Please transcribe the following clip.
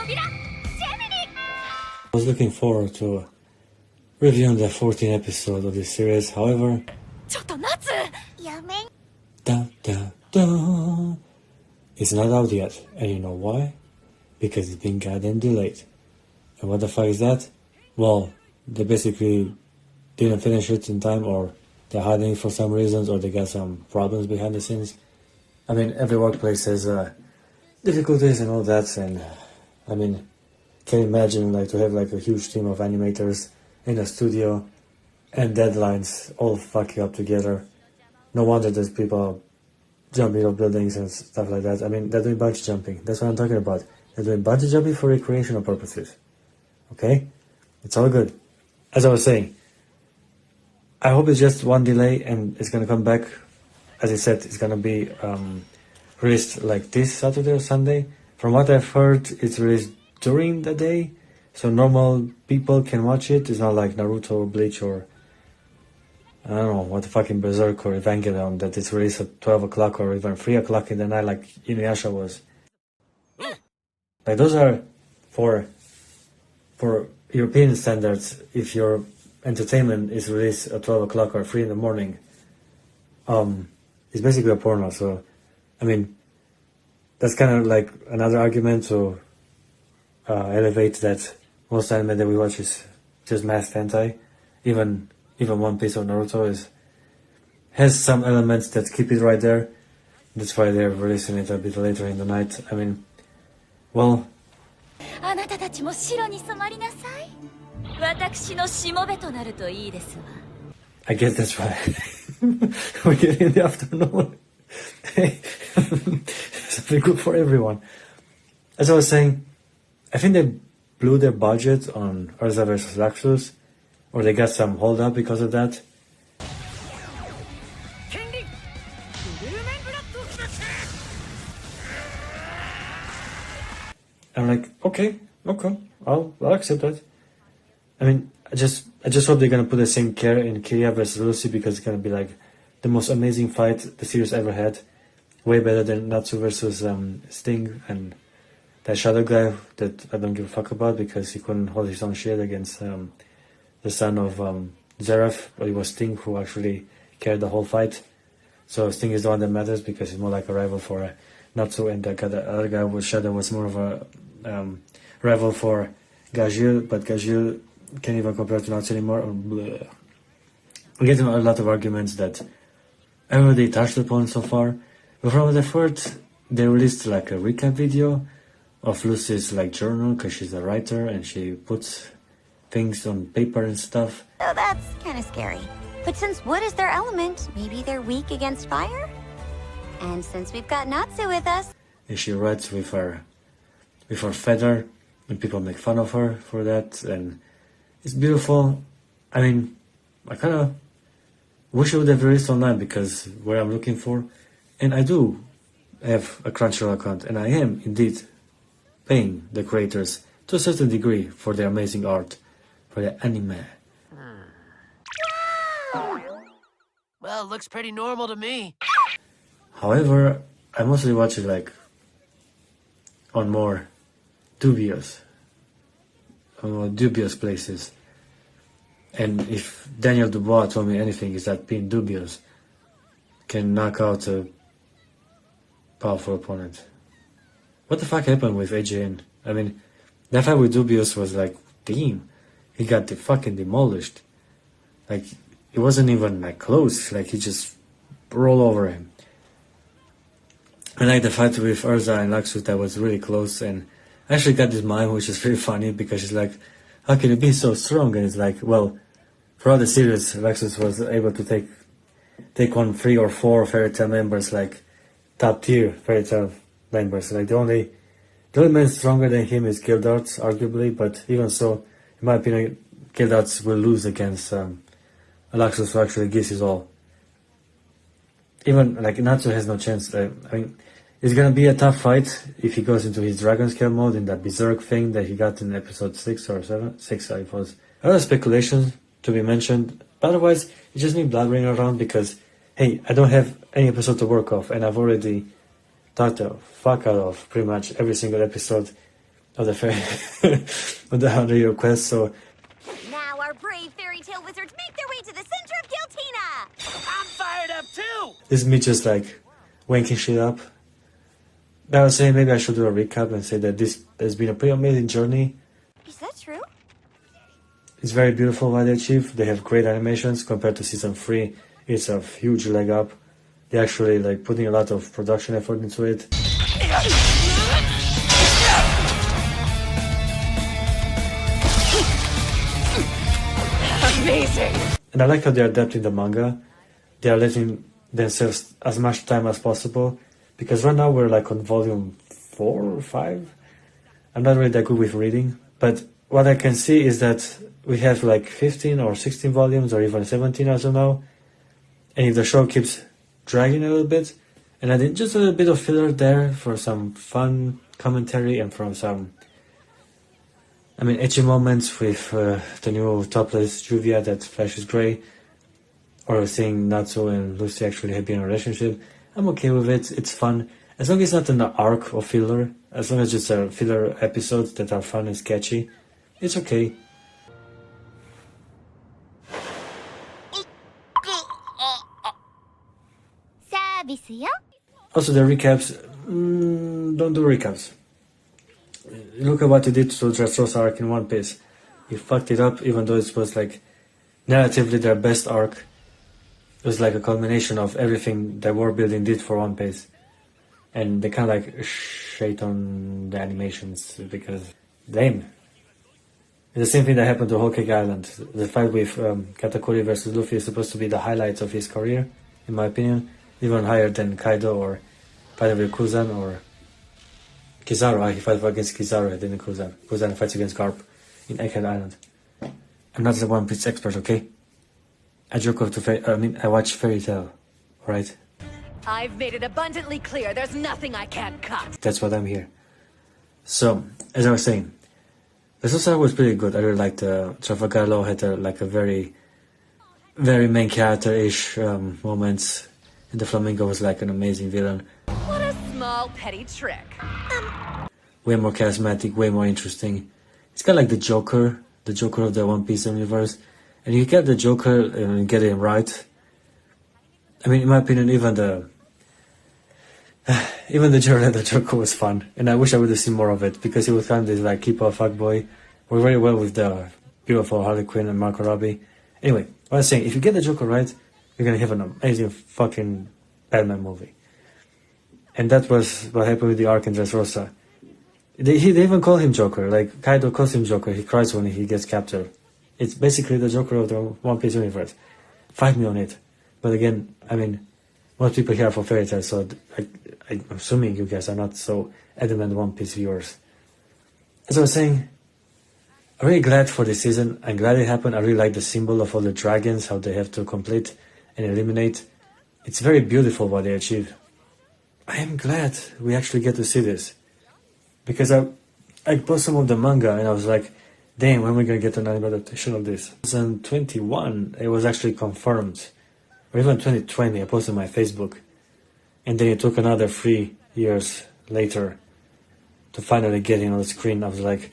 I was looking forward to reviewing the 14th episode of this series, however... Da, da, da, it's not out yet, and you know why? Because it's been goddamn delayed. And what the fuck is that? Well, they basically didn't finish it in time, or they're hiding it for some reasons, or they got some problems behind the scenes. I mean, every workplace has difficulties and all that, and I mean, can you imagine like to have like a huge team of animators in a studio and deadlines all fucking up together. No wonder there's people jumping off buildings and stuff like that. I mean, they're doing bungee jumping. That's what I'm talking about. They're doing bungee jumping for recreational purposes. Okay? It's all good. As I was saying, I hope it's just one delay and it's gonna come back. As I said, it's gonna be released like this Saturday or Sunday. From what I've heard, it's released during the day, so normal people can watch it. It's not like Naruto or Bleach or I don't know what the fucking Berserk or Evangelion that it's released at 12 o'clock or even 3 o'clock in the night like Inuyasha was. Like those are for European standards. If your entertainment is released at 12 o'clock or 3 in the morning, it's basically a porno. So I mean, that's kind of like another argument to elevate that most anime that we watch is just mass hentai. Even One Piece or Naruto has some elements that keep it right there. That's why they're releasing it a bit later in the night. I mean, well, I guess that's why we're getting in the afternoon. Hey, something good for everyone. As I was saying, I think they blew their budget on Urza vs. Laxus, or they got some hold up because of that. I'm like, okay, I'll accept that. I mean, I just hope they're gonna put the same care in Kiria vs. Lucy, because it's gonna be like the most amazing fight the series ever had. Way better than Natsu versus Sting and that shadow guy that I don't give a fuck about because he couldn't hold his own shit against the son of Zeref, but it was Sting who actually carried the whole fight. So Sting is the one that matters because he's more like a rival for Natsu, and the other guy with Shadow was more of a rival for Gajil, but Gajil can't even compare to Natsu anymore. Bleh. We're getting a lot of arguments that I already touched upon so far, but from the first, they released like a recap video of Lucy's like journal, because she's a writer and she puts things on paper and stuff. So that's kind of scary. But since wood is their element, maybe they're weak against fire? And since we've got Natsu with us... And she writes with her feather, and people make fun of her for that, and it's beautiful. I mean, I kind of wish it would have released online, because where I'm looking for, and I do have a Crunchyroll account, and I am indeed paying the creators to a certain degree for their amazing art, for their anime. Well, it looks pretty normal to me. However, I mostly watch it like on more dubious places. And if Daniel Dubois told me anything, is that being dubious can knock out a powerful opponent. What the fuck happened with AJN? I mean, that fight with Dubious was like, damn, he got fucking demolished. Like, it wasn't even like close, like he just rolled over him. I like the fight with Urza and Laxus, that was really close, and I actually got this mime which is really funny, because she's like, how can you be so strong? And it's like, well, throughout the series, Laxus was able to take on 3 or 4 Fairy Tail members, like top tier Fairy Tail members. Like the only man stronger than him is Gildarts, arguably, but even so, in my opinion, Gildarts will lose against Laxus, who actually gives his all. Even like Natsu has no chance. I mean, it's gonna be a tough fight if he goes into his Dragon Scale mode in that Berserk thing that he got in episode 6 or 7. 6, I suppose. Other speculations to be mentioned. But otherwise, it's just me blabbering around because, hey, I don't have any episode to work off, and I've already talked the fuck out of pretty much every single episode of the fairy of the 100-year quest. So Now our brave fairy tale wizards make their way to the center of Giltina. I'm fired up too! this is me just like wanking shit up. But I was saying maybe I should do a recap and say that this has been a pretty amazing journey. Is that true? It's very beautiful what they achieved. They have great animations compared to season 3. It's a huge leg up. They're actually like putting a lot of production effort into it. Amazing! And I like how they're adapting the manga. They are letting themselves as much time as possible. Because right now we're like on volume 4 or 5. I'm not really that good with reading. But what I can see is that we have like 15 or 16 volumes or even 17 as of now. And if the show keeps dragging a little bit, and I did just a little bit of filler there for some fun commentary and from some, ecchi moments with the new topless Juvia that flashes grey, or seeing Natsu and Lucy actually have been in a relationship. I'm okay with it, it's fun. As long as it's not an arc or filler, as long as it's a filler episodes that are fun and sketchy, it's okay. Also the recaps, don't do recaps. Look at what he did to Dressrosa arc in One Piece. He fucked it up even though it was like narratively their best arc. It was like a culmination of everything that world building did for One Piece. And they kind of like shade on the animations because lame. It's the same thing that happened to Whole Cake Island. The fight with Katakuri versus Luffy is supposed to be the highlights of his career, in my opinion. Even higher than Kaido or fighting with Kuzan or Kizaru. He fights against Kizaru, then Kuzan. Kuzan fights against Garp in Egghead Island. I'm not a One Piece expert, okay? I watch Fairy Tail, alright? I've made it abundantly clear there's nothing I can't cut. That's what I'm here. So, as I was saying, the society was pretty good. I really liked Trafalgar Law had a very, very main character-ish moments. And the Flamingo was like an amazing villain. What a small petty trick. Way more charismatic, way more interesting. It's kind of like the Joker of the One Piece universe. And you get the Joker and get it right. In my opinion, even the journey of the Joker was fun. And I wish I would have seen more of it because he was kind of this like keeper fuckboy. Worked very well with the beautiful Harley Quinn and Margot Robbie. Anyway, what I was saying, if you get the Joker right, you're gonna have an amazing fucking Batman movie. And that was what happened with the arc in Dressrosa. They even call him Joker. Like, Kaido calls him Joker. He cries when he gets captured. It's basically the Joker of the One Piece universe. Fight me on it. But again, most people here are for Fairy Tail, so I'm assuming you guys are not so adamant One Piece viewers. As I was saying, I'm really glad for this season. I'm glad it happened. I really like the symbol of all the dragons, how they have to complete and eliminate. It's very beautiful what they achieve. I am glad we actually get to see this. Because I bought some of the manga and I was like, damn, when are we going to get an anime adaptation of this? 2021, it was actually confirmed. Or even 2020, I posted on my Facebook. And then it took another 3 years later to finally get it on the screen. I was like,